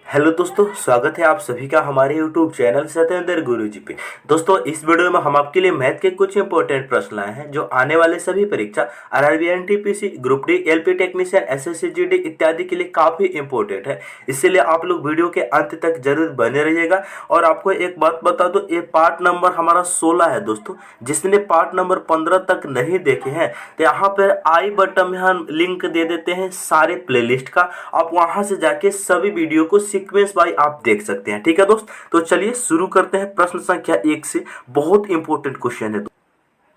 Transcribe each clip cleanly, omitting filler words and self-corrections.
Hello दोस्तों, स्वागत है आप सभी का हमारे यूट्यूब चैनल सत्येंद्र गुरुजी पे। दोस्तों, इस वीडियो में हम आपके लिए मैथ के कुछ इंपॉर्टेंट प्रश्न लाए हैं जो आने वाले सभी परीक्षा RRB, NTPC, group D, LP technician, SSC GD इत्यादि के लिए काफी इंपॉर्टेंट है। इसीलिए आप लोग वीडियो के अंत तक जरूर बने रहिएगा। और आपको एक बात बता दो, ये पार्ट नंबर हमारा 16 है दोस्तों। जिसने पार्ट नंबर 15 तक नहीं देखे हैं तो यहाँ पर आई बटन में हम लिंक दे देते हैं सारे प्लेलिस्ट का। आप वहां से जाके सभी वीडियो को सीक्वेंस बाय आप देख सकते हैं। ठीक है दोस्त, तो चलिए शुरू करते हैं प्रश्न संख्या 1 से। बहुत इंपॉर्टेंट क्वेश्चन है।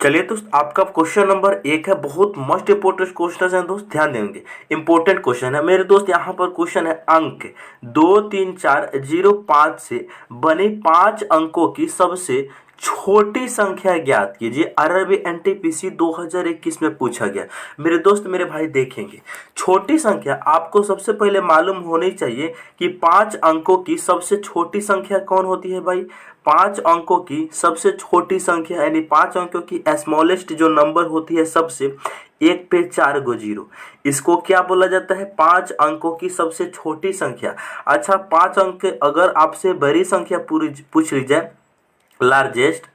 चलिए दोस्त, आपका क्वेश्चन नंबर 1 है। बहुत मोस्ट इंपोर्टेंट क्वेश्चन है दोस्त, ध्यान देंगे। इंपॉर्टेंट क्वेश्चन है मेरे दोस्त। यहाँ पर क्वेश्चन है अंक 23405 से बने 5 अंकों की सबसे छोटी संख्या ज्ञात कीजिए। आरआरबी एनटीपीसी 2021 में पूछा गया। मेरे दोस्त मेरे भाई देखेंगे, छोटी संख्या आपको सबसे पहले मालूम होनी चाहिए कि 5 अंकों की सबसे छोटी संख्या कौन होती है भाई। 5 अंकों की सबसे छोटी संख्या यानी 5 अंकों की स्मॉलेस्ट जो नंबर होती है सबसे, 1 पे 4 गो जीरो, इसको क्या बोला जाता है? 5 अंकों की सबसे छोटी संख्या। अच्छा, 5 अंक अगर आपसे बड़ी संख्या पूछ ली जाए, लार्जेस्ट,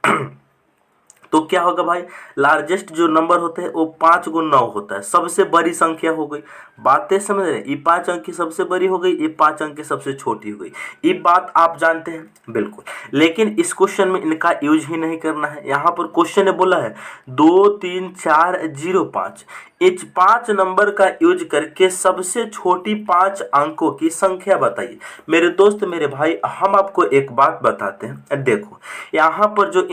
तो क्या होगा भाई? लार्जेस्ट जो नंबर होते हैं वो 5 गुना 9 होता है, सबसे बड़ी संख्या हो गई। बातें समझ रहे हैं? ये 5 अंक की सबसे बड़ी हो गई, ये 5 अंक की सबसे छोटी हो गई। ये बात आप जानते हैं बिल्कुल, लेकिन इस क्वेश्चन में इनका यूज ही नहीं करना है। यहाँ पर क्वेश्चन ने बोला है 23405, इस 5 नंबर का यूज करके सबसे छोटी 5 अंकों की संख्या बताइए। मेरे दोस्त मेरे भाई, हम आपको एक बात बताते हैं। देखो, यहाँ पर जो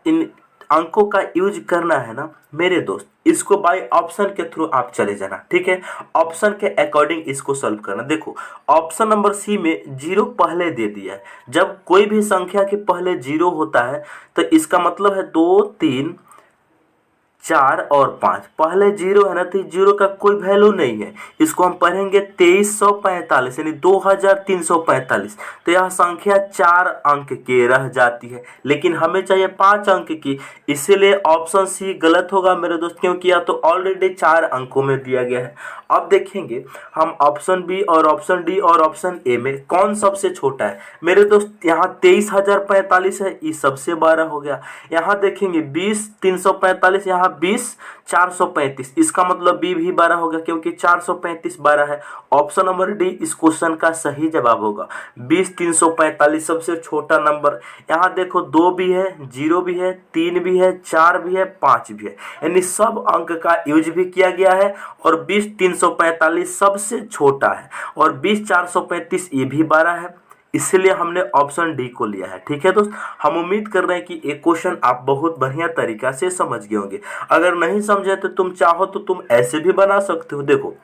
इन अंकों का यूज करना है ना मेरे दोस्त, इसको बाय ऑप्शन के थ्रू आप चले जाना। ठीक है, ऑप्शन के अकॉर्डिंग इसको सॉल्व करना। देखो, ऑप्शन नंबर सी में 0 पहले दे दिया है। जब कोई भी संख्या के पहले 0 होता है तो इसका मतलब है 2, 3, 4 और 5 पहले 0 है ना, तो 0 का कोई वैल्यू नहीं है। इसको हम पढ़ेंगे 2345 यानी 2345। तो यह संख्या 4 अंक की रह जाती है, लेकिन हमें चाहिए 5 अंक की। इसीलिए ऑप्शन सी गलत होगा मेरे दोस्त, क्योंकि यह तो ऑलरेडी 4 अंकों में दिया गया है। अब देखेंगे हम ऑप्शन बी और ऑप्शन डी और ऑप्शन ए में कौन सबसे छोटा है। मेरे दोस्त यहाँ 23045 है, ये सबसे बड़ा हो गया। यहाँ देखेंगे 20345, यहाँ 20435, इसका मतलब बी भी 12 होगा क्योंकि 435 12 है। ऑप्शन नंबर डी इस क्वेश्चन का सही जवाब होगा। 20345 सबसे छोटा नंबर। यहाँ देखो 2 भी है, 0 भी है, 3 भी है, 4 भी है, 5 भी है, यानी सब अंक का यूज भी किया गया है। और 20345 सबसे छोटा है और 20435 ये भी 12 है, इसलिए हमने ऑप्शन डी को लिया है। ठीक है दोस्त, हम उम्मीद कर रहे हैं कि एक क्वेश्चन आप बहुत बढ़िया तरीका से समझ गए होंगे। अगर नहीं समझे तो तुम चाहो तो तुम ऐसे भी बना सकते हो। देखो,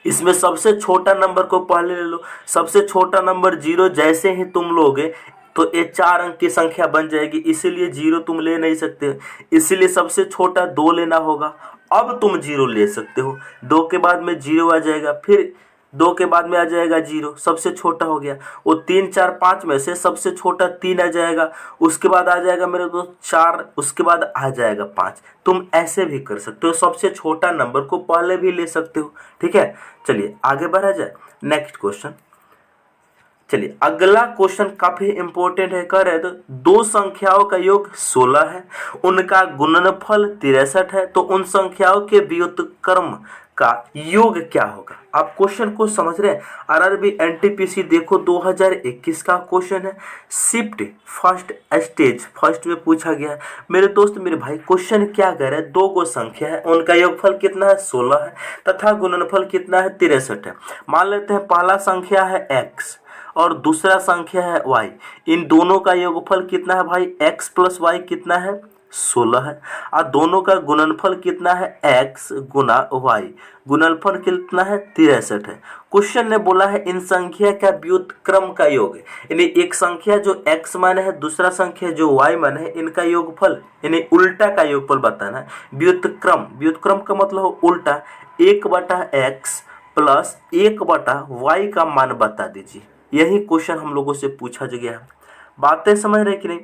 इसमें सबसे छोटा नंबर को पहले ले लो। सबसे छोटा नंबर 0 जैसे ही तुम लोगे तो ये 4 अंक की संख्या बन जाएगी, इसीलिए 0 तुम ले नहीं सकते, इसीलिए सबसे छोटा 2 लेना होगा। अब तुम 0 ले सकते हो, 2 के बाद में 0 आ जाएगा, फिर 2 के बाद में आ जाएगा 0, सबसे छोटा हो गया। वो 3, 4, 5 में से सबसे छोटा 3 आ जाएगा, उसके बाद आ जाएगा मेरे दोस्त 4, उसके बाद आ जाएगा 5। तुम ऐसे भी कर सकते हो, सबसे छोटा नंबर को पहले भी ले सकते हो। ठीक है, चलिए आगे बढ़ा जाए। नेक्स्ट क्वेश्चन, चलिए अगला क्वेश्चन काफी इंपॉर्टेंट है। कह रहे तो 2 संख्याओं का योग 16 है, उनका गुणनफल 63 है, तो उन संख्याओं के व्युत्क्रम का योग क्या होगा? आप क्वेश्चन को समझ रहे हैं? आरआरबी एनटीपीसी देखो 2021 का क्वेश्चन है। शिफ्ट फर्स्ट स्टेज फर्स्ट में पूछा गया है। मेरे दोस्त मेरे भाई, क्वेश्चन क्या कह रहा है? 2 गो संख्या है, उनका योगफल कितना है? 16 है, तथा गुणनफल कितना है? 63 है। मान लेते हैं पहला संख्या है x और दूसरा संख्या है y। इन दोनों का योगफल कितना है भाई? x प्लस y कितना है? 16 है। और दोनों का गुणनफल कितना है? x गुना y, गुणनफल कितना है? 63 है। क्वेश्चन ने बोला है इन संख्या का व्युत्क्रम का योग, यानी एक संख्या जो x मान है, दूसरा संख्या जो y मान है, इनका योगफल यानी उल्टा का योगफल बताना है। व्युत्क्रम, व्युत्क्रम का मतलब उल्टा, 1/x प्लस 1/y का मान बता दीजिए। यही क्वेश्चन हम लोगों से पूछा गया है। बातें समझ रहे कि नहीं?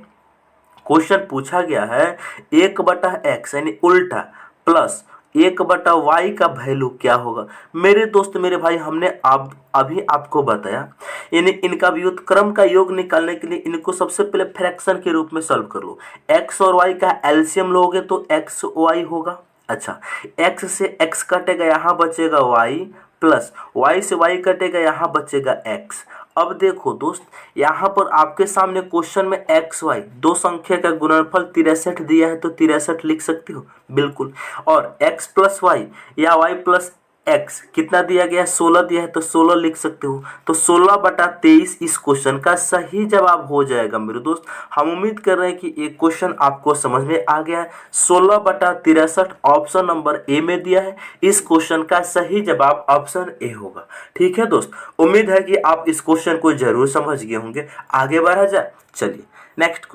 क्वेश्चन पूछा गया है 1/x यानी उल्टा प्लस एक बटा वाई का वैल्यू क्या होगा। मेरे दोस्त मेरे भाई हमने अभी आपको बताया, यानी इनका व्युत्क्रम का योग निकालने के लिए इनको सबसे पहले फ्रैक्शन के रूप में सॉल्व कर लो। एक्स और वाई का एलसीएम लोगे तो एक्स वाई होगा। अच्छा, एक्स से एक्स कटेगा, यहाँ बचेगा वाई, प्लस वाई से वाई कटेगा, यहाँ बचेगा एक्स। अब देखो दोस्त, यहाँ पर आपके सामने क्वेश्चन में एक्स वाई दो संख्या का गुणनफल 63 दिया है, तो 63 लिख सकते हो बिल्कुल। और एक्स प्लस वाई या वाई प्लस एक्स कितना दिया गया है, 16 दिया है, तो 16 लिख सकते हो। तो 16/23 इस क्वेश्चन का सही जवाब हो जाएगा मेरे दोस्त। हम उम्मीद कर रहे हैं कि ये क्वेश्चन आपको समझ में आ गया है। 16/63 ऑप्शन नंबर ए में दिया है। इस क्वेश्चन का सही जवाब ऑप्शन ए होगा। ठीक है दोस्त, उम्मीद है कि आप इस क्वेश्चन को जरूर समझ गए होंगे। आगे बढ़ा जाए, चलिए नेक्स्ट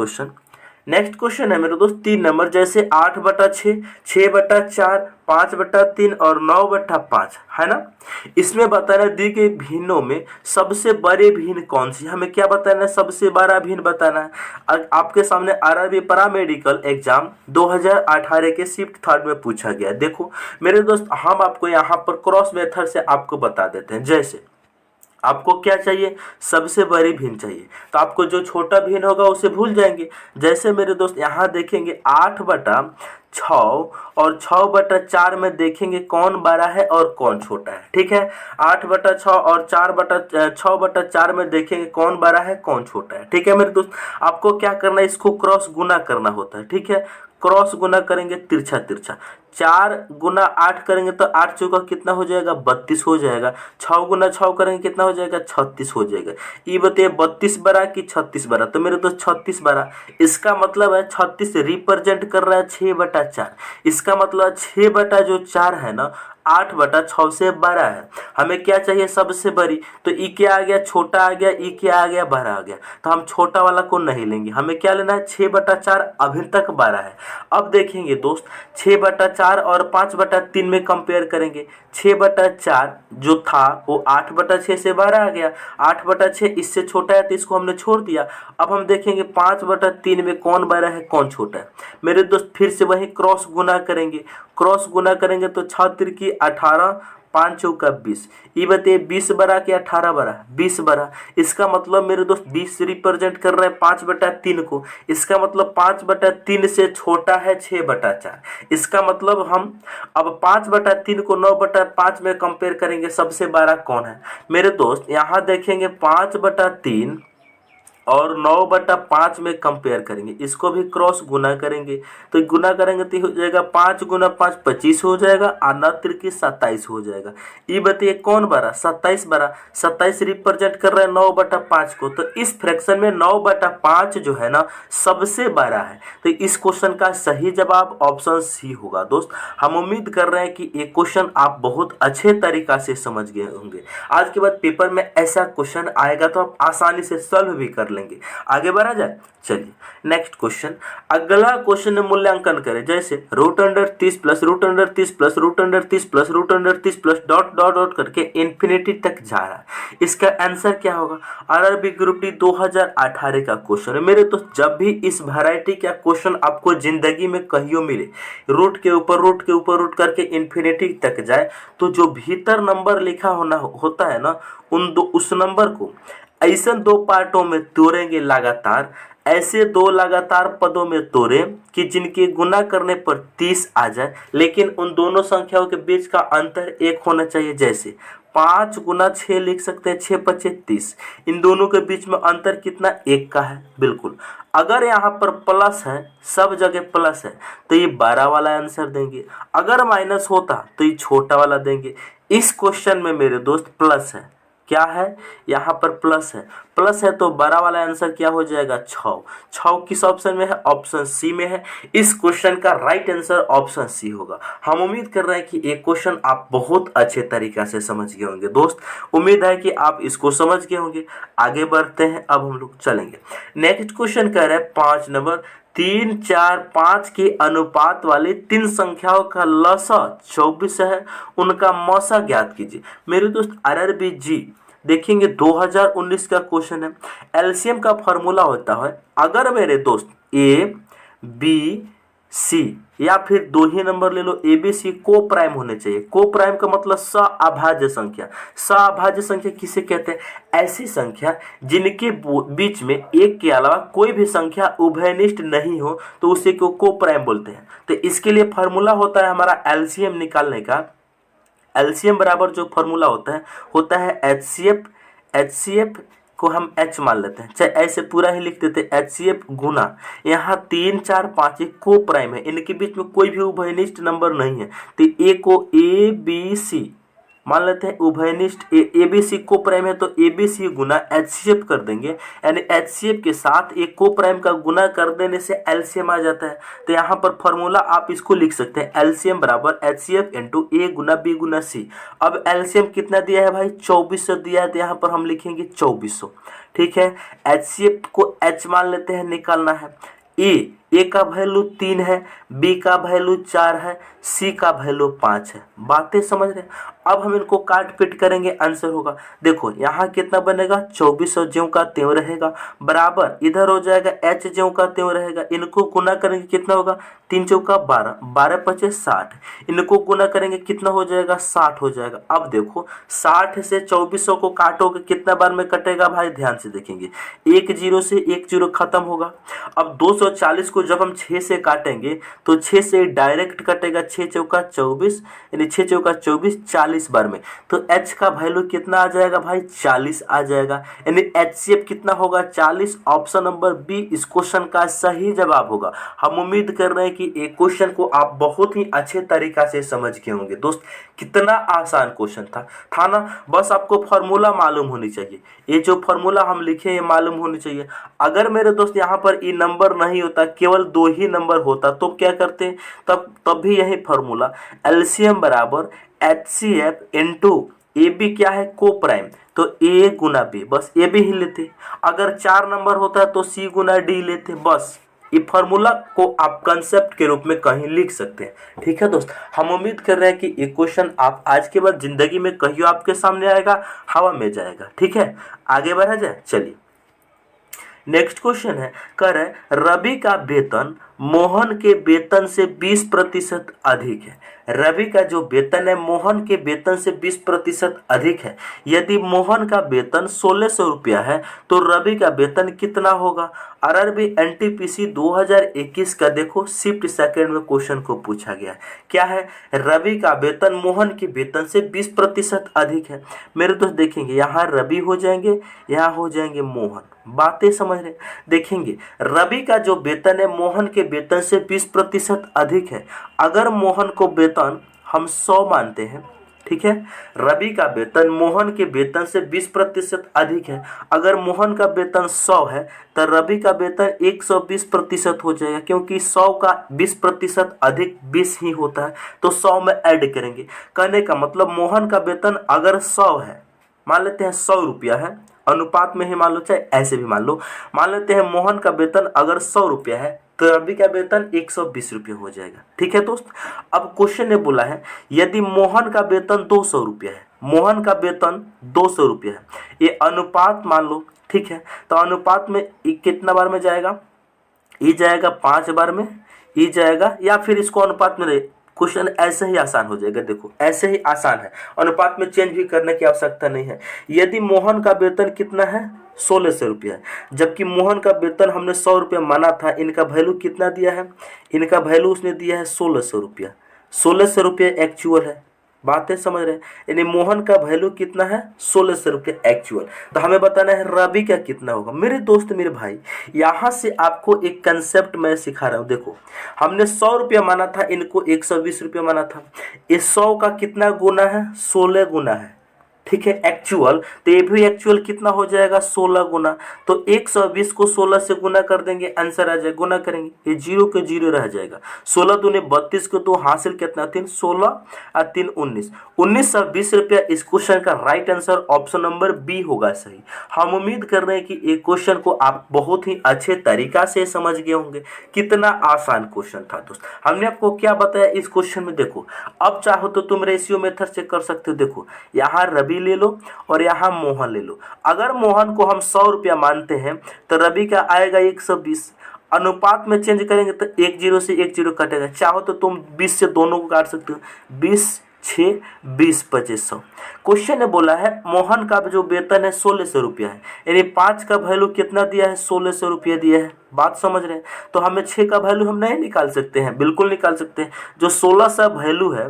क्वेश्चन है मेरे दोस्त 3 नंबर। जैसे 8/6, 6/4, 5/3 और 9/5 है ना। इसमें बताना दी गई भिन्नों में सबसे बड़े भिन्न कौन सी। हमें क्या बताना है, सबसे बड़ा भिन्न बताना है। आपके सामने आरआरबी पैरामेडिकल एग्जाम 2018 के शिफ्ट थर्ड में पूछा गया। देखो मेरे दोस्त, हम आपको यहाँ पर क्रॉस मेथड से आपको बता देते हैं। जैसे आपको क्या चाहिए, सबसे बड़ी भिन्न चाहिए, तो आपको जो छोटा भिन्न होगा उसे भूल जाएंगे। जैसे मेरे दोस्त यहाँ देखेंगे 8/6 और 6/4 में देखेंगे कौन बड़ा है और कौन छोटा है। ठीक है, 8/6 और 6/4 में देखेंगे कौन बड़ा है कौन छोटा है। ठीक है मेरे दोस्त, आपको क्या करना है, इसको क्रॉस गुना करना होता है। ठीक है, क्रॉस गुना करेंगे तिरछा तिरछा, 4 गुना 8 करेंगे तो 8 चौका कितना हो जाएगा, 32 हो जाएगा। 6 गुना 6 करेंगे कितना हो जाएगा, 36 हो जाएगा। ये बताइए 32 बड़ा कि 36 बड़ा, तो मेरे दोस्त 36 बड़ा। इसका मतलब है 36 रिप्रेजेंट कर रहा है 6/4। इसका मतलब 6/4 है ना, 8/6 से बड़ा है। हमें क्या चाहिए, सबसे बड़ी, तो ई क्या आ गया, छोटा आ गया, ई क्या आ गया, बड़ा आ गया। तो हम छोटा वाला को नहीं लेंगे, हमें क्या लेना है, 6/4 अभी तक बड़ा है। अब देखेंगे दोस्त, 6/4 और 5/3 में कंपेयर करेंगे। 6/4 जो था वो 8/6 से बड़ा आ गया, 8/6 इससे छोटा है तो इसको हमने छोड़ दिया। अब हम देखेंगे 5/3 में कौन बड़ा है कौन छोटा है। मेरे दोस्त फिर से वही क्रॉस गुना करेंगे, क्रॉस गुना करेंगे तो 6 तिरकी 18, 5 चौका 20। ये बताइए 20 बड़ा कि 18 बड़ा, 20 बड़ा। इसका मतलब मेरे दोस्त 20 रिप्रेजेंट कर रहा है 5/3 को। इसका मतलब 5/3 से छोटा है 6/4। इसका मतलब हम अब 5/3 को 9/5 में कंपेयर करेंगे, सबसे बड़ा कौन है। मेरे दोस्त यहाँ देखेंगे 5/3 और 9/5 में कंपेयर करेंगे, इसको भी क्रॉस गुना करेंगे। तो गुना करेंगे तो हो जाएगा 5 गुना 5 25 हो जाएगा, और 9 तिरकी 27 हो जाएगा। ये बताइए कौन बड़ा, 27 बड़ा। 27 रिप्रेजेंट कर रहा है 9/5 को, तो इस फ्रैक्शन में 9/5 जो है ना सबसे बड़ा है। तो इस क्वेश्चन का सही जवाब ऑप्शन सी होगा। दोस्त हम उम्मीद कर रहे हैं कि ये क्वेश्चन आप बहुत अच्छे तरीका से समझ गए होंगे। आज के बाद पेपर में ऐसा क्वेश्चन आएगा तो आप आसानी से सॉल्व भी कर लेंगे। आगे बढ़ा जाए, चलिए नेक्स्ट क्वेश्चन। अगला क्वेश्चन में मूल्यांकन करें। जैसे √30 plus √30 plus √30 plus √30 plus dot dot dot करके इन्फिनिटी तक जा रहा है। इसका आंसर क्या होगा। आरआरबी ग्रुप डी 2018 का क्वेश्चन है। मेरे तो जब भी इस वैरायटी का क्वेश्चन आपको जिंदगी में कहियो मिले, रूट के ऊपर रूट के ऊपर रूट करके इन्फिनिटी तक जाए, तो जो भीतर नंबर लिखा होना होता है ना, उस नंबर को ऐसे 2 पार्टों में तोड़ेंगे लगातार, ऐसे 2 लगातार पदों में तोड़े कि जिनके गुना करने पर 30 आ जाए, लेकिन उन दोनों संख्याओं के बीच का अंतर 1 होना चाहिए। जैसे 5 गुना 6 लिख सकते हैं, 6 × 5 = 30। इन दोनों के बीच में अंतर कितना, 1 का है बिल्कुल। अगर यहाँ पर प्लस है, सब जगह प्लस है, तो ये 12 वाला आंसर देंगे। अगर माइनस होता तो ये छोटा वाला देंगे। इस क्वेश्चन में मेरे दोस्त प्लस है, क्या है, यहाँ पर प्लस है। प्लस है तो बड़ा वाला आंसर क्या हो जाएगा, 6। 6 किस ऑप्शन में है, ऑप्शन सी में है। इस क्वेश्चन का राइट आंसर ऑप्शन सी होगा। हम उम्मीद कर रहे हैं कि एक क्वेश्चन आप बहुत अच्छे तरीका से समझ गए होंगे। दोस्त उम्मीद है कि आप इसको समझ गए होंगे। आगे बढ़ते हैं, अब हम लोग चलेंगे। नेक्स्ट क्वेश्चन कह रहे हैं 5 नंबर। 3, 4, 5 के अनुपात वाले 3 संख्याओं का लसा 24 है, उनका मौसा ज्ञात कीजिए। मेरे दोस्त आरआरबी जी देखेंगे 2019 का क्वेश्चन है। एलसीएम का फॉर्मूला होता है, अगर मेरे दोस्त ए बी सी, या फिर दो ही नंबर ले लो ए बी सी को प्राइम होने चाहिए। को प्राइम का मतलब सअभाज्य संख्या। सअभाज्य संख्या किसे कहते हैं? ऐसी संख्या जिनके बीच में एक के अलावा कोई भी संख्या उभयनिष्ठ नहीं हो तो उसे को प्राइम बोलते हैं। तो इसके लिए फॉर्मूला होता है हमारा एलसीएम निकालने का। एलसीएम बराबर जो फॉर्मूला होता है एचसीएफ। एचसीएफ को हम एच मान लेते हैं, चाहे ऐसे पूरा ही लिख देते हैं एचसीएफ गुना, यहाँ 3 4 5 एक को प्राइम है, इनके बीच में कोई भी उभयनिष्ठ नंबर नहीं है तो ए को ए बी सी मान लेते हैं उभयनिष्ठ। ए बी सी को प्राइम है तो A B C Guna HCF कर देंगे, यानी एचसीएफ के साथ एक को प्राइम का गुना कर देने से एलसीएम आ जाता है। तो यहाँ पर फॉर्मूला आप इसको लिख सकते हैं एलसीएम बराबर एचसीएफ इंटू ए गुना बी गुना सी। अब एलसीएम कितना दिया है भाई? 2400 दिया है, तो यहाँ पर हम लिखेंगे 2400। ठीक है, एचसीएफ को एच मान लेते हैं, निकालना है। ए का वैल्यू 3 है, बी का वैल्यू 4 है, सी का वैल्यू 5 है। बातें समझ रहे हैं? अब हम इनको काट पीट करेंगे, आंसर होगा। देखो यहाँ कितना बनेगा? 2400 ज्यों का त्यों रहेगा, बराबर इधर हो जाएगा एच ज्यों का त्यों रहेगा। इनको गुना करेंगे कितना होगा? 3 चौका 12, 12 पचे 60। इनको गुना करेंगे कितना हो जाएगा? 60 हो जाएगा। अब देखो 60 से 2400 को काटोगे कितना बार में कटेगा भाई? ध्यान से देखेंगे, 1 0 से 1 0 खत्म होगा। अब 240 को जब हम 6 से काटेंगे तो 6 से डायरेक्ट कटेगा, 6 चौका 24, यानी 6 चौका 24 40 बार में। तो h का वैल्यू कितना आ जाएगा भाई? 40 आ जाएगा, यानी एचसीएफ कितना होगा? 40। ऑप्शन नंबर बी इस क्वेश्चन का सही जवाब होगा। हम उम्मीद कर रहे हैं कि एक क्वेश्चन को आप बहुत ही अच्छे तरीका से समझ गए होंगे। दोस्त कितना आसान क्वेश्चन था ना? बस आपको फॉर्मूला मालूम होनी चाहिए, ये जो फॉर्मूला हम लिखे ये मालूम होनी चाहिए। अगर मेरे दोस्त यहाँ पर ये नंबर नहीं होता, केवल 2 ही नंबर होता तो क्या करते? तब भी यही फॉर्मूला एलसीएम बराबर एचसीएफ इंटू ए बी क्या है? को प्राइम, तो ए गुना बी, बस ए बी ही लेते। अगर 4 नंबर होता तो सी गुना डी लेते। बस ये फॉर्मूला को आप कंसेप्ट के रूप में कहीं लिख सकते हैं। ठीक है दोस्त, हम उम्मीद कर रहे हैं कि ये क्वेश्चन आप आज के बाद जिंदगी में कहियो आपके सामने आएगा, हवा में जाएगा। ठीक है, आगे बढ़ा जाए। चलिए नेक्स्ट क्वेश्चन है, कह रहे रवि का वेतन मोहन के वेतन से 20% अधिक है। रवि का जो वेतन है मोहन के वेतन से 20% अधिक है। यदि मोहन का वेतन 1600 रुपया है तो रवि का वेतन कितना होगा? आरआरबी एनटीपीसी 2021 का देखो शिफ्ट सेकंड में क्वेश्चन को पूछा गया है। क्या है? रवि का वेतन मोहन के वेतन से 20% अधिक है। मेरे दोस्त देखेंगे यहाँ रवि हो जाएंगे, यहाँ हो जाएंगे मोहन। बातें समझ रहे? देखेंगे रवि का जो वेतन है मोहन के वेतन से 20% अधिक है। अगर मोहन को वेतन हम 100 मानते हैं, ठीक है, रवि का वेतन मोहन के वेतन से 20% अधिक है। अगर मोहन का वेतन 100 है तो रवि का वेतन 120% हो जाएगा, क्योंकि 100 का 20% अधिक 20 ही होता है, तो 100 में ऐड करेंगे। कहने का मतलब मोहन का वेतन अगर 100 है, मान लेते हैं 100 रुपया है, अनुपात में ही मान लो, चाहे ऐसे भी मान लो, मान लेते हैं मोहन का वेतन अगर 100 रुपया है तो रवि का वेतन 120 रुपये हो जाएगा। ठीक है दोस्त, अब क्वेश्चन ने बोला है यदि मोहन का वेतन 200 रुपया है, मोहन का वेतन 200 रुपया है, ये अनुपात मान लो। ठीक है, तो अनुपात में कितना बार में जाएगा? ये जाएगा 5 बार में, ये जाएगा, या फिर इसको अनुपात में क्वेश्चन ऐसे ही आसान हो जाएगा। देखो ऐसे ही आसान है, अनुपात में चेंज भी करने की आवश्यकता नहीं है। यदि मोहन का वेतन कितना है? 1600 रुपया है, जबकि मोहन का वेतन हमने 100 रुपया माना था। इनका वैल्यू कितना दिया है? इनका वैल्यू उसने दिया है 1600 रुपया। 1600 रुपया एक्चुअल है। बातें समझ रहे हैं? यानी मोहन का वैल्यू कितना है? 1600 रुपये एक्चुअल। तो हमें बताना है रवि का कितना होगा। मेरे दोस्त मेरे भाई, यहाँ से आपको एक कंसेप्ट मैं सिखा रहा हूँ। देखो हमने 100 रुपया माना था, इनको 120 रुपया माना था। ये 100 का कितना गुना है? 16 गुना है। ठीक है, एक्चुअल, तो ये भी एक्चुअल कितना हो जाएगा? 16 गुना। तो 120 को 16 से गुना कर देंगे, आंसर आ जाएगा। गुना करेंगे, ये 0 के 0 रह जाएगा। 16 दूने 32 को तो हासिल कितना? 3, 16 और 3 19, 1920 रुपया इस क्वेश्चन का right answer option number B होगा सही। हम उम्मीद कर रहे हैं कि एक क्वेश्चन को आप बहुत ही अच्छे तरीका से समझ गए होंगे। कितना आसान क्वेश्चन था दोस्त। हमने आपको क्या बताया इस क्वेश्चन में? देखो अब चाहो तो तुम रेशियो मेथड से कर सकते हो। देखो यहाँ रवि ले लो और यहाँ मोहन ले लो। अगर मोहन को हम 100 रुपया मानते हैं तो रवि का आएगा 120, अनुपात में चेंज करेंगे तो एक जीरो से एक जीरो कटेगा। चाहो तो तुम 20 से दोनों को काट सकते हो, 20 6 20 2500। क्वेश्चन ने बोला है मोहन का जो वेतन है 1600 रुपया है, यानी 5 का वैल्यू कितना दिया है, 1600 रुपया दिया है। बात समझ रहे हैं? तो हमें 6 का वैल्यू हम नहीं निकाल सकते हैं, बिल्कुल निकाल सकते हैं। जो 1600 वैल्यू है,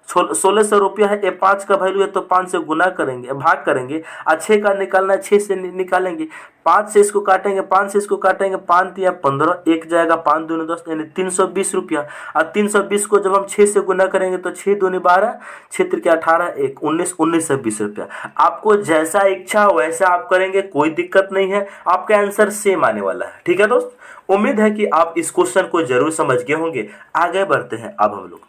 1600 रुपया है, ये 5 का वैल्यू है तो 5 से गुना करेंगे, भाग करेंगे। और 6 का निकालना है, 6 से निकालेंगे। 5 से इसको काटेंगे, 5 से इसको काटेंगे, 5 दिया 15, एक जाएगा 5 दूनी 10, यानी 320 रुपया। और 320 को जब हम 6 से गुना करेंगे तो 6 दूनी 12, 6 त्रिक 18, 1 19, 1920 रुपया। आपको जैसा इच्छा वैसा आप करेंगे, कोई दिक्कत नहीं है, आपका आंसर सेम आने वाला है। ठीक है दोस्त, उम्मीद है कि आप इस क्वेश्चन को जरूर समझ गए होंगे। आगे बढ़ते हैं अब हम लोग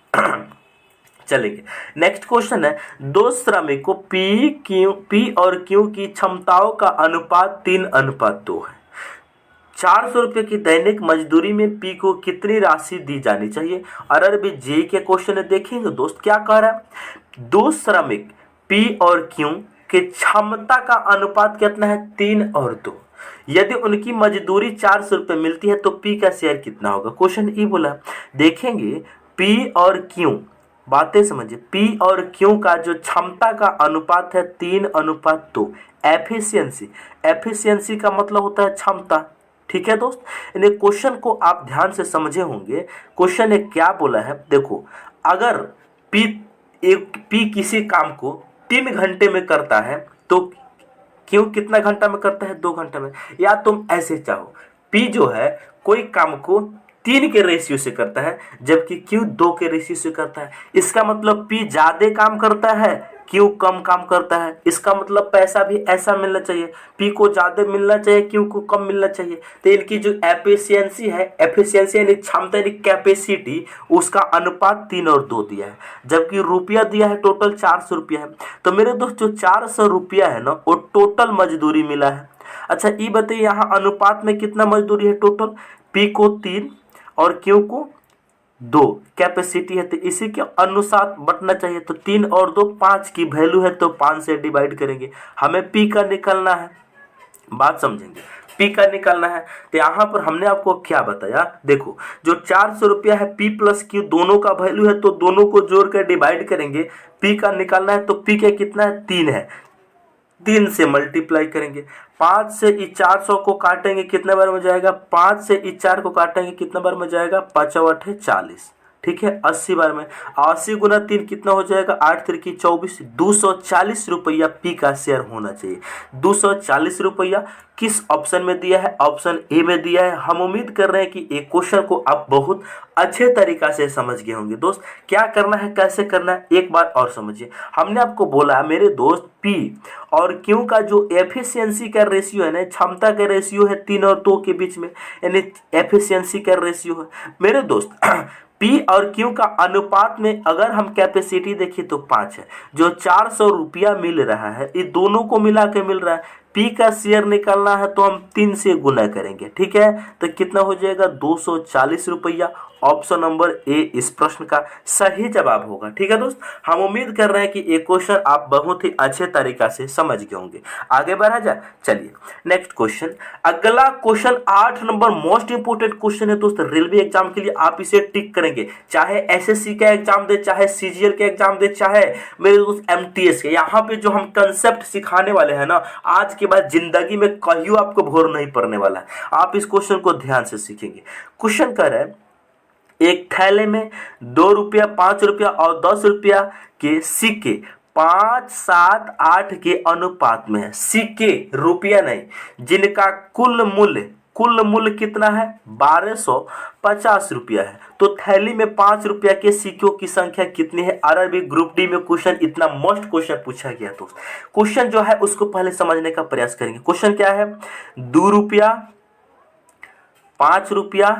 चलेंगे। नेक्स्ट क्वेश्चन है, दो श्रमिकों पी और क्यू की क्षमताओं का अनुपात 3:2 है। 400 रुपये की दैनिक मजदूरी में पी को कितनी राशि दी जानी चाहिए। और अरबी जे के क्वेश्चन देखेंगे दोस्त, क्या कह रहा है, दो श्रमिक पी और क्यू की क्षमता का अनुपात कितना है, 3:2। यदि उनकी मजदूरी 400 रुपये मिलती है तो पी का शेयर कितना होगा। क्वेश्चन ई बोला, देखेंगे पी और क्यू, बातें समझिए, पी और क्यू का जो क्षमता का अनुपात है 3:2। एफिशिएंसी का मतलब होता है क्षमता। ठीक है दोस्त, इन क्वेश्चन को आप ध्यान से समझे होंगे। क्वेश्चन ने क्या बोला है, देखो, अगर पी किसी काम को 3 घंटे में करता है तो क्यू कितना घंटा में करता है, 2 घंटा में। या तुम ऐसे चाहो, पी जो है कोई काम को 3 के रेशियो से करता है जबकि क्यू 2 के रेशियो से करता है। इसका मतलब पी ज्यादा काम करता है, क्यू कम काम करता है। इसका मतलब पैसा भी ऐसा मिलना चाहिए, पी को ज्यादा मिलना चाहिए, क्यू को कम मिलना चाहिए। तो इनकी जो एफिशिएंसी है, एफिशिएंसी यानी क्षमता यानी कैपेसिटी, उसका अनुपात 3:2 दिया है। जबकि रुपया दिया है टोटल 400 रुपया है। तो मेरे दोस्त जो 400 रुपया है ना, वो टोटल मजदूरी मिला है। अच्छा ये बताइए, यहाँ अनुपात में कितना मजदूरी है टोटल, पी को 3 और क्यू को 2 कैपेसिटी है, तो इसी के अनुसार बटना चाहिए। तो 3 और 2 5 की वैल्यू है तो 5 से डिवाइड करेंगे। हमें पी का निकालना है, बात समझेंगे, पी का निकालना है। तो यहाँ पर हमने आपको क्या बताया, देखो जो 400 रुपया है, पी प्लस क्यू दोनों का वैल्यू है तो दोनों को जोड़कर डिवाइड करेंगे। पी का निकालना है तो पी का कितना है, 3 है, 3 से मल्टीप्लाई करेंगे। 5 से इस 400 को काटेंगे कितने बार में जाएगा, 5 से इस 4 को काटेंगे कितने बार में जाएगा, 5 8 40। ठीक है, 80 बार में। 80 गुना 3 कितना हो जाएगा, 8 3 24। 240 रुपया पी का शेयर होना चाहिए। 240 रुपया किस ऑप्शन में दिया है, ऑप्शन ए में दिया है। हम उम्मीद कर रहे हैं कि एक क्वेश्चन को आप बहुत अच्छे तरीका से समझ गए होंगे। दोस्त क्या करना है, कैसे करना है, एक बार और समझिए। हमने आपको बोला मेरे दोस्त, पी और क्यू का जो एफिशिएंसी का रेशियो है ना, क्षमता का रेशियो है 3 और 2 के बीच में, यानी एफिशिएंसी का रेशियो है मेरे दोस्त। पी और क्यू का अनुपात में अगर हम कैपेसिटी देखिए तो 5 है। जो 400 रुपया मिल रहा है, ये दोनों को मिला के मिल रहा है। पी का शेयर निकालना है तो हम 3 से गुना करेंगे। ठीक है, तो कितना हो जाएगा, 240 रुपया। ऑप्शन नंबर ए इस प्रश्न का सही जवाब होगा। ठीक है दोस्त, हम उम्मीद कर रहे हैं कि ये क्वेश्चन आप बहुत ही अच्छे तरीका से समझ गए होंगे। आगे बढ़ा जाए, चलिए नेक्स्ट क्वेश्चन। अगला question 8 number most important question है दोस्त, रेलवे एग्जाम के लिए आप इसे टिक करेंगे, चाहे एसएससी का एग्जाम दे, चाहे सीजीएल के एग्जाम दे, चाहे मेरे दोस्त एमटीएस के। यहाँ पे जो हम कंसेप्ट सिखाने वाले हैं ना, आज के बाद जिंदगी में कहियो आपको भोर नहीं पड़ने वाला है। आप इस क्वेश्चन को ध्यान से सीखेंगे। क्वेश्चन कह रहे हैं, एक थैले में 2 रुपया, 5 रुपया और 10 रुपया के सिक्के 5 7 8 के अनुपात में है। सिक्के, रुपया नहीं, जिनका कुल मूल्य कितना है, 1250 रुपया है। तो थैली में 5 रुपया के सिक्कों की संख्या कितनी है। आरआरबी ग्रुप डी में क्वेश्चन इतना मोस्ट क्वेश्चन पूछा गया। तो क्वेश्चन जो है उसको पहले समझने का प्रयास करेंगे। क्वेश्चन क्या है, 2 रुपया, 5 रुपया,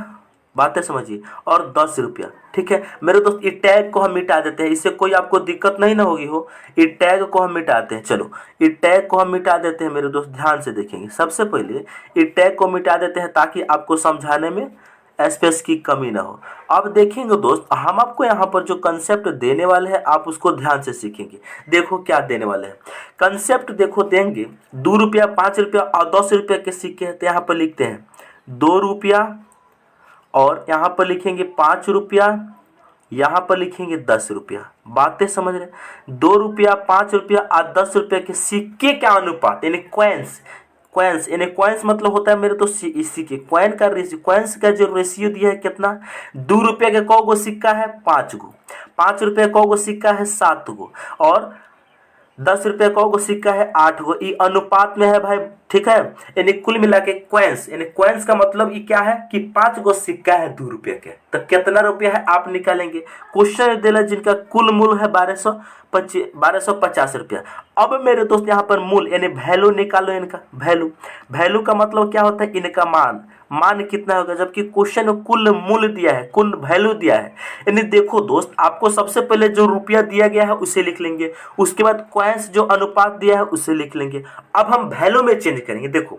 बातें समझिए, और 10 रुपया। ठीक है मेरे दोस्त, ये टैग को हम मिटा देते हैं, इससे कोई आपको दिक्कत नहीं ना होगी हो। ये टैग को हम मिटाते हैं, चलो ये टैग को हम मिटा देते हैं मेरे दोस्त, ध्यान से देखेंगे। सबसे पहले ये टैग को मिटा देते हैं ताकि आपको समझाने में स्पेस की कमी ना हो। अब देखेंगे दोस्त, हम आपको यहाँ पर जो कंसेप्ट देने वाले हैं आप उसको ध्यान से सीखेंगे। देखो क्या देने वाले हैं कंसेप्ट, देखो देंगे 2 रुपया, 5 रुपया और 10 रुपया के सिक्के हैं। तो यहाँ पर लिखते हैं 2 रुपया, और यहाँ पर लिखेंगे 5 रुपया, यहाँ पर लिखेंगे 10 रुपया। बातें समझ रहे हैं? 2 रुपया, 5 रुपया और 10 रुपया के सिक्के का अनुपात यानी क्वाइंस, क्वाइंस यानी क्वाइंस मतलब होता है मेरे तो सिक्के, क्वाइन का रेशियो, क्वाइंस का जो रेशियो दिया है कितना, 2 रुपया के कौ गो सिक्का है 5 गो, 5 रुपया कौ गो सिक्का है 7 गो, और 10 रुपया कौ गो सिक्का है 8 गो। ये अनुपात में है भाई, ठीक है। यानी कुल मिला के क्वाइंस, यानी क्वाइंस का मतलब ये क्या है कि 5 गो सिक्का है 2 रुपया के, तो कितना रुपया है आप निकालेंगे। क्वेश्चन दिला जिनका कुल मूल है 1250 रुपया। अब मेरे दोस्त यहाँ पर मूल यानी वैल्यू निकालो, इनका वैल्यू, वैल्यू का मतलब क्या होता है, इनका मान, मान कितना होगा, जबकि क्वेश्चन में कुल मूल्य दिया है, कुल वैल्यू दिया है। यानी देखो दोस्त, आपको सबसे पहले जो रुपया दिया गया है उसे लिख लेंगे, उसके बाद क्वाइंस जो अनुपात दिया है उसे लिख लेंगे। अब हम वैल्यू में चेंज करेंगे। देखो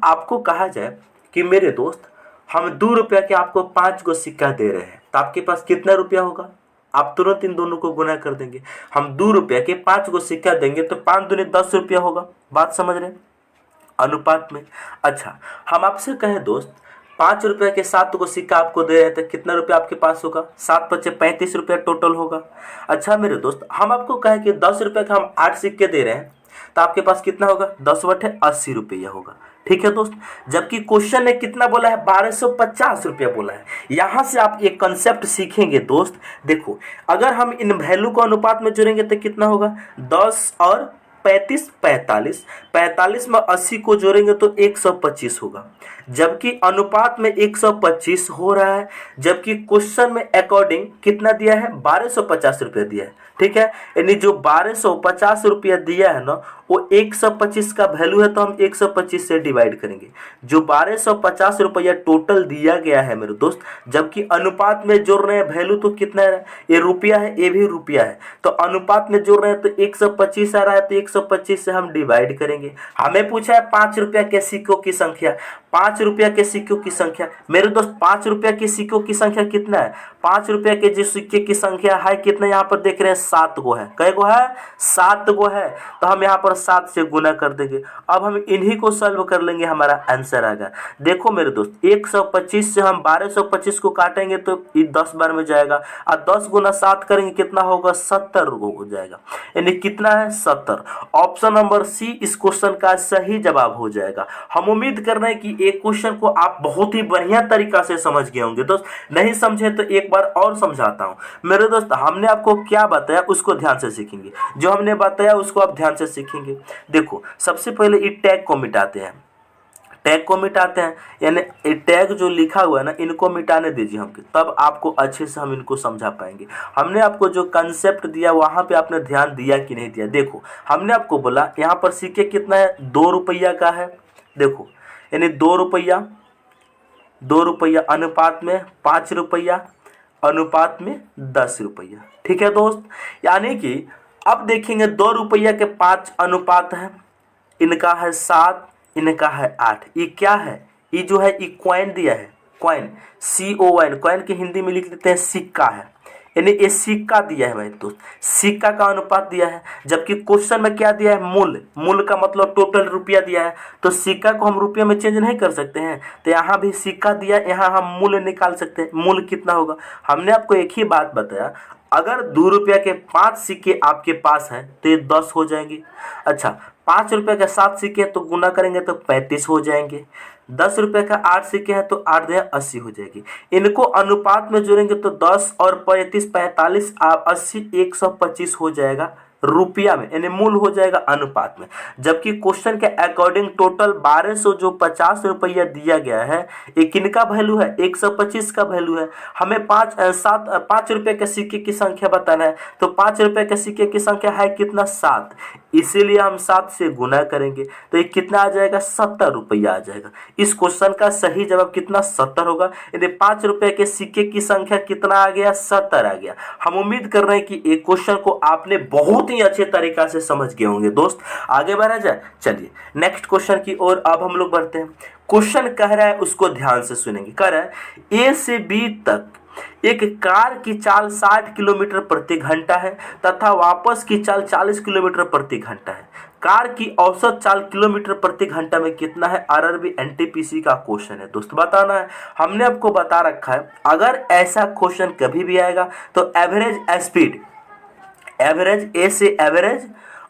आपको कहा जाए कि मेरे दोस्त हम 2 रुपया के आपको 5 गो सिक्का दे रहे हैं, तो आपके पास कितना रुपया होगा, आप तुरंत इन दोनों को गुना कर देंगे। हम 2 रुपया के 5 गो सिक्का देंगे तो 5 दूनी 10 रुपया होगा। बात समझ रहे हैं, अनुपात में। अच्छा, हम आपसे कहें दोस्त 5 रुपये के 7 गो सिक्का आपको दे रहे हैं तो कितना रुपया आपके पास होगा, 7 पचे 35 रुपया टोटल होगा। अच्छा मेरे दोस्त, हम आपको कहें कि 10 रुपये का हम 8 सिक्के दे रहे हैं तो आपके पास कितना होगा, 10 बटे 80 रुपया होगा। ठीक है दोस्त, जबकि क्वेश्चन ने कितना बोला है, 1250 रुपया बोला है। यहां से आप एक कंसेप्ट सीखेंगे दोस्त। देखो अगर हम इन वैल्यू को अनुपात में जोड़ेंगे तो कितना होगा, 10 और 35 45, 45 में 80 को जोड़ेंगे तो 125 होगा, जबकि अनुपात में 125 हो रहा है, जबकि क्वेश्चन में अकॉर्डिंग कितना दिया है, 1250 रुपया दिया है। ठीक है, यानी जो 1250 रुपया दिया है ना वो 125 का वैल्यू है, तो हम 125 से डिवाइड करेंगे। जो 1250 रुपया टोटल दिया गया है मेरे दोस्त, जबकि अनुपात में जोड़ रहे हैं वैल्यू तो कितना है, ये रुपया है ये भी रुपया है, तो अनुपात में जोड़ रहे हैं तो 125 आ रहा है, तो 125 से हम डिवाइड करेंगे। हमें पूछा है 5 रुपया के सिक्कों की संख्या, 5 रुपया के सिक्कों की संख्या। मेरे दोस्त 5 रुपया के सिक्कों की संख्या कितना है, 5 रुपया के जो सिक्के की संख्या है कितना, यहाँ पर देख रहे हैं 7 गो है। कै गो है, 7 गो है, तो हम यहाँ पर 7 से गुना कर देंगे। अब हम इन्हीं को सॉल्व कर लेंगे, हमारा आंसर आएगा। देखो मेरे दोस्त 125 से हम 1225 को काटेंगे तो ये 10 बार में जाएगा, और 10 गुना 7 करेंगे कितना होगा, 70 हो जाएगा। यानी कितना है, 70। ऑप्शन नंबर सी इस क्वेश्चन का सही जवाब हो जाएगा। हम उम्मीद कर रहे हैं कि एक क्वेश्चन को आप बहुत ही बढ़िया तरीका से समझ गए होंगे। दोस्त नहीं समझे तो एक बार और समझाता हूं। मेरे दोस्त हमने आपको क्या बताया उसको ध्यान से सीखेंगे, जो हमने बताया उसको आप ध्यान से सीखेंगे। देखो सबसे पहले ये टैग को मिटाते हैं, टैग को मिटाते हैं, यानी टैग जो लिखा हुआ है ना इनको मिटाने दीजिए हमको, तब आपको अच्छे से हम इनको समझा पाएंगे। हमने आपको जो कंसेप्ट दिया वहां पे आपने ध्यान दिया कि नहीं दिया। देखो हमने आपको बोला यहाँ पर सिक्के कितना है, 2 रुपया का है। देखो यानी 2 रुपया, 2 रुपया अनुपात में 5 रुपया, अनुपात में 10 रुपया। ठीक है दोस्त, यानी कि अब देखेंगे 2 रुपया के 5 अनुपात है, इनका है 7, इनका है 8। ये क्या है, ये जो है ये क्वाइन दिया है, क्वाइन COIN, क्वाइन की हिंदी में लिख देते हैं सिक्का है, यानी ये सिक्का दिया है भाई दोस्त, सिक्का का अनुपात दिया है। जबकि क्वेश्चन में क्या दिया है, मूल, मूल का मतलब टोटल रुपया दिया है, तो सिक्का को हम रुपये में चेंज नहीं कर सकते हैं, तो यहाँ भी सिक्का दिया, यहाँ हम मूल्य निकाल सकते हैं। मूल्य कितना होगा, हमने आपको एक ही बात बताया, अगर 2 रुपया के 5 सिक्के आपके पास हैं तो ये 10 हो जाएंगे। अच्छा 5 रुपये के 7 सिक्के तो गुना करेंगे तो 35 हो जाएंगे। 10 रुपये का 8 सिक्के हैं तो 8 × 80 हो जाएगी। इनको अनुपात में जोड़ेंगे तो 10 और 35 45 80 125 हो जाएगा रुपया में, यानी मूल हो जाएगा अनुपात में। जबकि क्वेश्चन के अकॉर्डिंग टोटल 1250 रुपया दिया गया है, ये किनका वैल्यू है, 125 का वैल्यू है। हमें 5 रुपये के सिक्के की संख्या बताना है, तो 5 रुपये के सिक्के की संख्या है कितना, 7, इसीलिए हम 7 से गुना करेंगे तो ये कितना आ जाएगा, 70 रुपया आ जाएगा। इस क्वेश्चन का सही जवाब कितना, 70 होगा। यदि 5 रुपये के सिक्के की संख्या कितना आ गया, 70 आ गया। हम उम्मीद कर रहे हैं कि एक क्वेश्चन को आपने बहुत ही अच्छे तरीका से समझ गए होंगे। दोस्त आगे बढ़ा जाए, चलिए नेक्स्ट क्वेश्चन की ओर अब हम लोग बढ़ते हैं। क्वेश्चन कह रहा है उसको ध्यान से सुनेंगे। कह रहा है A से B तक एक कार की चाल 60 किलोमीटर प्रति घंटा है तथा वापस की चाल 40 किलोमीटर प्रति घंटा है। कार की औसत चाल किलोमीटर प्रति घंटा में कितना है? आरआरबी एनटीपीसी का क्वेश्चन है दोस्त, बताना है। हमने आपको बता रखा है अगर ऐसा क्वेश्चन कभी भी आएगा तो एवरेज स्पीड, एवरेज ए से एवरेज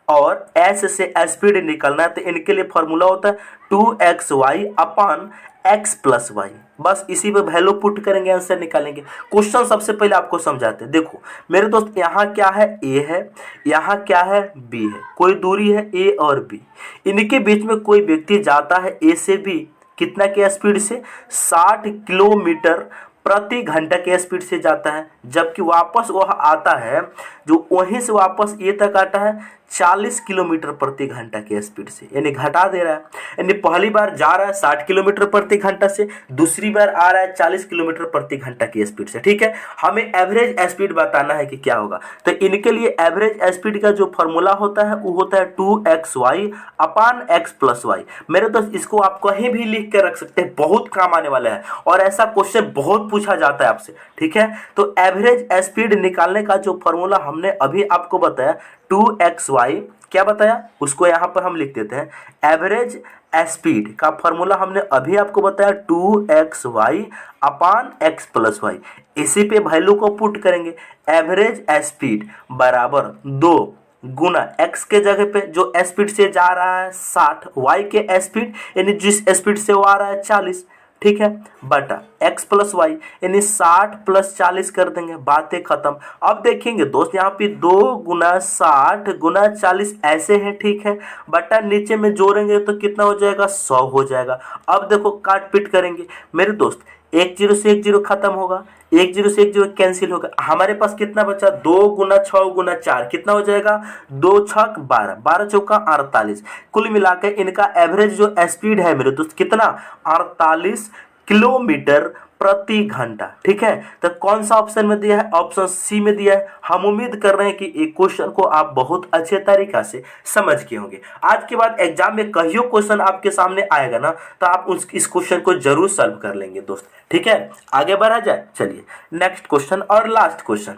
और एस से स्पीड निकलना है, तो इनके लिए फॉर्मूला होता है 2xy अपान x प्लस वाई। बस इसी पे वैल्यू पुट करेंगे, आंसर निकालेंगे। क्वेश्चन सबसे पहले आपको समझाते हैं। देखो मेरे दोस्त, यहाँ क्या है? ए है, यहाँ क्या है? बी है, कोई दूरी है ए और बी, इनके बीच में कोई व्यक्ति जाता है ए से बी, कितना के स्पीड से? 60 किलोमीटर प्रति घंटा के स्पीड से जाता है, जबकि वापस वह आता है, जो वहीं से वापस ए तक आता है 40 किलोमीटर प्रति घंटा के स्पीड से, यानी घटा दे रहा है। यानी पहली बार जा रहा है 60 किलोमीटर प्रति घंटा से, दूसरी बार आ रहा है 40 किलोमीटर प्रति घंटा की स्पीड से। ठीक है, हमें एवरेज स्पीड बताना है कि क्या होगा। तो इनके लिए एवरेज स्पीड का जो फॉर्मूला होता है वो होता है 2xy अपान x प्लस वाई। मेरे दोस्त, इसको आप कहीं भी लिख के रख सकते हैं, बहुत काम आने वाला है और ऐसा क्वेश्चन बहुत पूछा जाता है आपसे। ठीक है, तो एवरेज स्पीड निकालने का जो फॉर्मूला हमने अभी आपको बताया 2xy, क्या बताया उसको यहाँ पर हम लिख देते हैं। एवरेज स्पीड का फॉर्मूला हमने अभी आपको बताया 2xy अपान x प्लस वाई। इसी पे वैल्यू को पुट करेंगे। एवरेज स्पीड बराबर 2 गुना x के जगह पे जो स्पीड से जा रहा है 60, y के स्पीड यानी जिस स्पीड से वो आ रहा है 40, ठीक है, बटा x प्लस वाई, यानी 60 प्लस 40 कर देंगे, बातें खत्म। अब देखेंगे दोस्त, यहाँ पे 2 गुना 60 गुना 40 ऐसे है, ठीक है, बटा नीचे में जोड़ेंगे तो कितना हो जाएगा? 100 हो जाएगा। अब देखो काट पीट करेंगे मेरे दोस्त, 1 0 से 1 0 खत्म होगा, 1 0 से 1 0 कैंसिल होगा। हमारे पास कितना बचा? 2 गुना 6 गुना 4, कितना हो जाएगा? 2 छक 12, 12 चौका 48। कुल मिलाकर इनका एवरेज जो स्पीड है मेरे दोस्त कितना? 48 किलोमीटर प्रति घंटा। ठीक है, तो कौन सा ऑप्शन में दिया है? ऑप्शन सी में दिया है। हम उम्मीद कर रहे हैं कि एक क्वेश्चन को आप बहुत अच्छे तरीका से समझ गए होंगे। आज के बाद एग्जाम में कहियो क्वेश्चन आपके सामने आएगा ना, तो आप इस क्वेश्चन को जरूर सॉल्व कर लेंगे दोस्त। ठीक है, आगे बढ़ा जाए। चलिए नेक्स्ट क्वेश्चन और लास्ट क्वेश्चन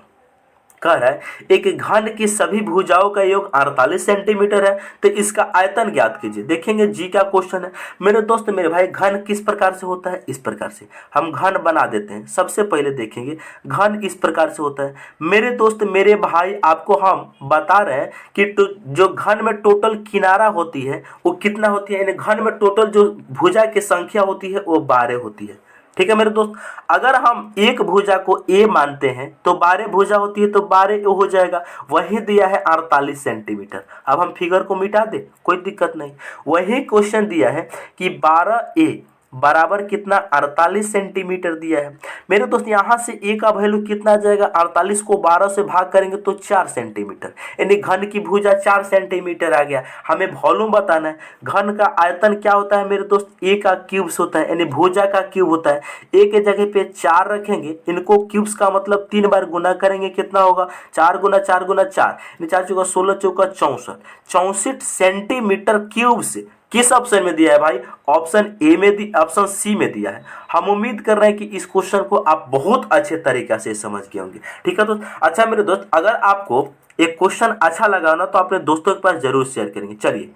कह रहा है, एक घन की सभी भुजाओं का योग 48 सेंटीमीटर है, तो इसका आयतन ज्ञात कीजिए। देखेंगे जी का क्वेश्चन है मेरे दोस्त। मेरे भाई, घन किस प्रकार से होता है? इस प्रकार से हम घन बना देते हैं। सबसे पहले देखेंगे घन इस प्रकार से होता है मेरे दोस्त, मेरे भाई, आपको हम बता रहे हैं कि जो घन में टोटल किनारा होती है वो कितना होती है, यानी घन में टोटल जो भुजा की संख्या होती है वो 12 होती है। ठीक है मेरे दोस्त, अगर हम एक भुजा को ए मानते हैं तो 12 भुजा होती है, तो 12 हो जाएगा। वही दिया है 48 सेंटीमीटर। अब हम फिगर को मिटा दे, कोई दिक्कत नहीं। वही क्वेश्चन दिया है कि 12a बराबर कितना? 48 सेंटीमीटर दिया है मेरे दोस्त। यहाँ से ए का वैल्यू कितना आ जाएगा? 48 को 12 से भाग करेंगे तो 4 सेंटीमीटर, यानी घन की भुजा 4 सेंटीमीटर आ गया। हमें वॉल्यूम बताना है। घन का आयतन क्या होता है मेरे दोस्त? ए का क्यूब्स होता है, यानी भुजा का क्यूब होता है। ए के जगह पे 4 रखेंगे, इनको क्यूब्स का मतलब 3 बार गुना करेंगे, कितना होगा? 4 गुना 4 गुना 4, 4 चौका 16 चौका 64, 64 सेंटीमीटर क्यूब से किस ऑप्शन में दिया है भाई? ऑप्शन ए में ऑप्शन सी में दिया है। हम उम्मीद कर रहे हैं कि इस क्वेश्चन को आप बहुत अच्छे तरीके से समझ गए होंगे। ठीक है दोस्त। अच्छा मेरे दोस्त, अगर आपको एक क्वेश्चन अच्छा लगा ना तो अपने दोस्तों के पास जरूर शेयर करेंगे। चलिए,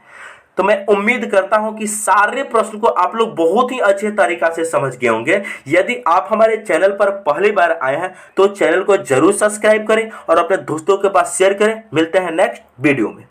तो मैं उम्मीद करता हूं कि सारे प्रश्न को आप लोग बहुत ही अच्छे तरीका से समझ गए होंगे। यदि आप हमारे चैनल पर पहली बार आए हैं तो चैनल को जरूर सब्सक्राइब करें और अपने दोस्तों के पास शेयर करें। मिलते हैं नेक्स्ट वीडियो में।